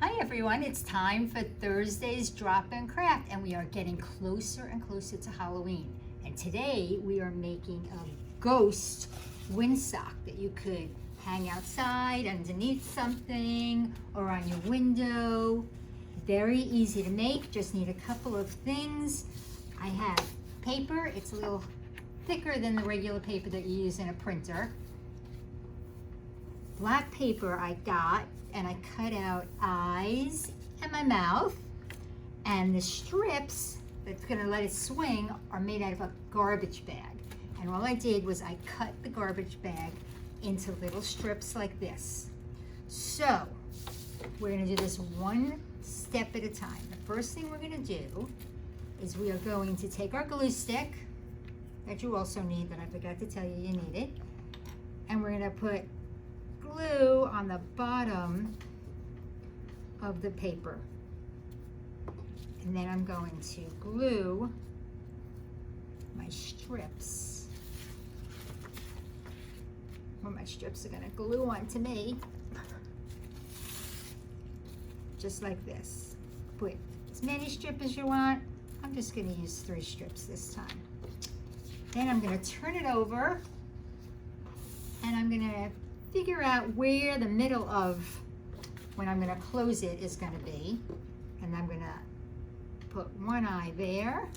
Hi everyone, it's time for Thursday's Drop and Craft, and we are getting closer and closer to Halloween. And today we are making a ghost windsock that you could hang outside underneath something or on your window. Very easy to make, just need a couple of things. I have paper, it's a little thicker than the regular paper that you use in a printer. Black paper I got, and I cut out eyes and my mouth, and the strips that's gonna let it swing are made out of a garbage bag. And all I did was I cut the garbage bag into little strips like this. So we're gonna do this one step at a time. The first thing we're gonna do is we are going to take our glue stick that you also need, but I forgot to tell you you need it, and we're gonna put glue on the bottom of the paper, and then I'm going to glue my strips, or my strips are going to glue onto me, just like this. Put as many strips as you want. I'm just going to use 3 strips this time. Then I'm going to turn it over, and I'm going to figure out where the middle of when I'm going to close it is going to be, and I'm going to put one eye there,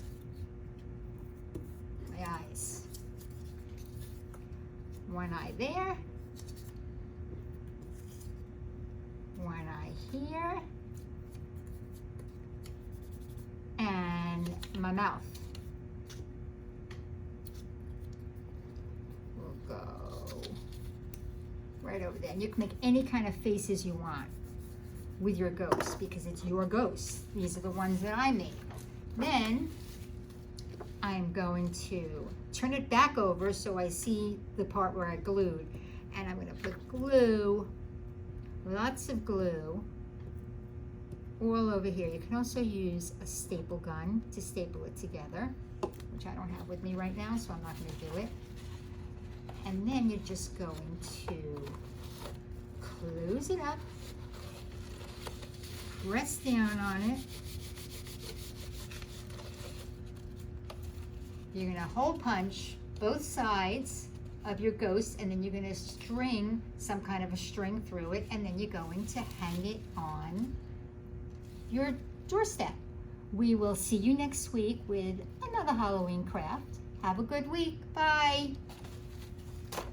my eyes, one eye there, one eye here, and my mouth. We'll go right over there. And you can make any kind of faces you want with your ghost because it's your ghost. These are the ones that I made. Then I'm going to turn it back over so I see the part where I glued. And I'm going to put glue, lots of glue, all over here. You can also use a staple gun to staple it together, which I don't have with me right now, so I'm not going to do it. And then you're just going to close it up, press down on it. You're going to hole punch both sides of your ghost, and then you're going to string some kind of a string through it, and then you're going to hang it on your doorstep. We will see you next week with another Halloween craft. Have a good week. Bye.